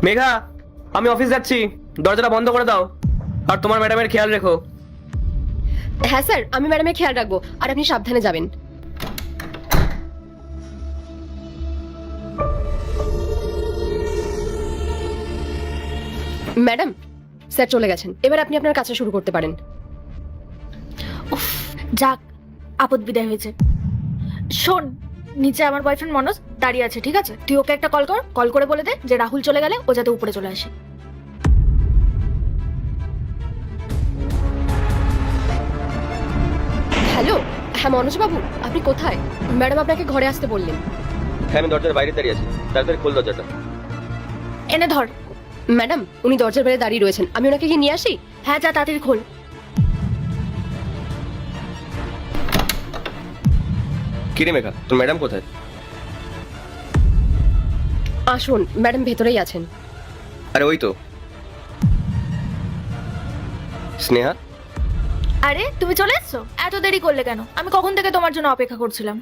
মেঘা, আমি অফিস যাচ্ছি, দরজাটা বন্ধ করে দাও। আর তোমার ম্যাডামের খেয়াল রেখো। হ্যাঁ স্যার, আমি ম্যাডামের খেয়াল রাখবো, আর আপনি সাবধানে যাবেন। ম্যাডাম, স্যার চলে গেছেন, এবার আপনি আপনার কাজটা শুরু করতে পারেন। উফ, যাক, আপদ বিদায় হয়েছে। শোন, নিচে আমার বয়ফ্রেন্ড মনোজ দাঁড়িয়ে আছে, ঠিক আছে? তুই ওকে একটা কল করে বলে দে যে রাহুল চলে গেলে ও যাতে উপরে চলে আসে। হ্যালো, হ্যাঁ মনোজ বাবু, আপনি কোথায়? ম্যাডাম আপনাকে ঘরে আসতে বললেন। হ্যাঁ, আমি দরজার বাইরে দাঁড়িয়ে আছি, তাড়াতাড়ি খোল দরজাটা। এনে ধর। ম্যাডাম, উনি দরজার বাইরে দাঁড়িয়ে রয়েছেন, আমি ওনাকে গিয়ে নিয়ে আসি? হ্যাঁ, যা তাড়াতাড়ি খোল। কিরে মেঘা, তোর ম্যাডাম কোথায়? আসুন, ম্যাডাম ভেতরেই আছেন। আরে ওই তো। স্নেহা, আরে তুমি চলে এসছো? এত দেরি করলে কেন? আমি কখন থেকে তোমার জন্য অপেক্ষা করছিলাম।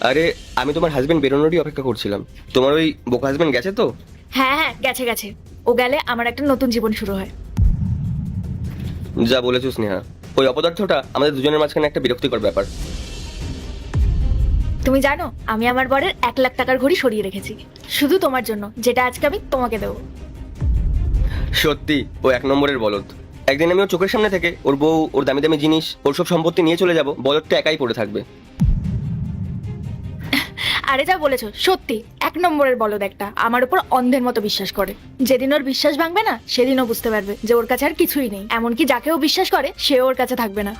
আরে আমি তোমার হাজবেন্ড বেরোনোরই অপেক্ষা করছিলাম। তোমার ওই বোকা হাজবেন্ড গেছে তো? হ্যাঁ হ্যাঁ, গেছে। ও গেলে আমার একটা নতুন জীবন শুরু হয়। যা বলেছো স্নেহা, ওই অপদার্থটা আমাদের দুজনের মাঝখানে একটা বিরক্তিকর ব্যাপার। তুমি জানো, আমি আমার বরের 1,00,000 টাকার ঘড়ি সরিয়ে রেখেছি শুধু তোমার জন্য, যেটা আজকে আমি তোমাকে দেবো। সত্যি ও এক নম্বরের বলদ। একদিন আমি ওর চোখের সামনে থেকে ওর বউ, ওর দামি দামি জিনিস, ওর সব সম্পত্তি নিয়ে চলে যাব, বলদটা একাই পড়ে থাকবে। আরে যা বলেছো সত্যি, 1 নম্বরের বলদ একটা, আমার উপর অন্ধের মতো বিশ্বাস করে। যেদিন ওর বিশ্বাস ভাঙবে না, সেদিনও বুঝতে পারবে যে ওর কাছে আর কিছুই নেই। এমনকি যাকে ও বিশ্বাস করে সেও ওর কাছে থাকবে না।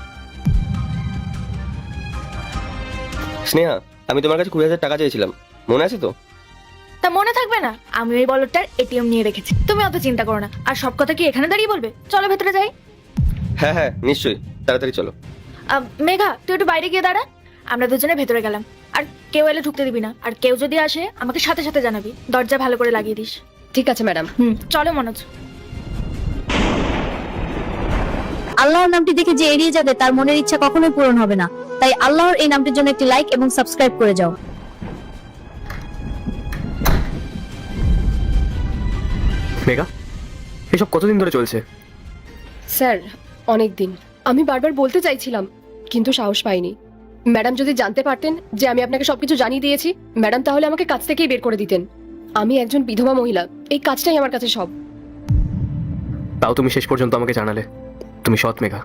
স্নেহা, আমি তোমার কাছে 20,000 টাকা চেয়েছিলাম, মনে আছে তো? তা মনে থাকবে না? আমি ওই বলদটার এটিএম নিয়ে রেখেছি, তুমি অত চিন্তা করো না। আর সব কথা কি এখানে দাঁড়িয়ে বলবে? চলো ভেতরে যাই। হ্যাঁ হ্যাঁ, নিশ্চয়ই, তাড়াতাড়ি চলো। মেঘা, তুই একটু বাইরে গিয়ে দাঁড়া। আমরা দুজনে ভেতরে গেলাম। আর কেউ এলে ঢুকতে দিবি না, আর কেউ যদি আসে আমাকে সাথে সাথে জানাবি। দরজা ভালো করে লাগিয়ে দিস। ঠিক আছে ম্যাডাম। চলো মনোজ। আল্লাহর নামটি দেখে যে এড়িয়ে যাবে তার মনের ইচ্ছা কখনোই পূরণ হবে না। তাই আল্লাহর এই নামটির জন্য একটি লাইক এবং সাবস্ক্রাইব করে যাও। মেঘা, এসব কতদিন ধরে চলছে? স্যার, অনেক দিন। আমি বারবার বলতে চাইছিলাম, কিন্তু সাহস পাইনি। ম্যাডাম যদি জানতে পারতেন যে আমি আপনাকে সবকিছু জানিয়ে দিয়েছি, ম্যাডাম তাহলে আমাকে কাজ থেকেই বের করে দিতেন। আমি একজন বিধবা মহিলা, এই কাজটাই আমার কাছে সব। তাও তুমি শেষ পর্যন্ত আমাকে জানালে তুমি সৎ মেঘা।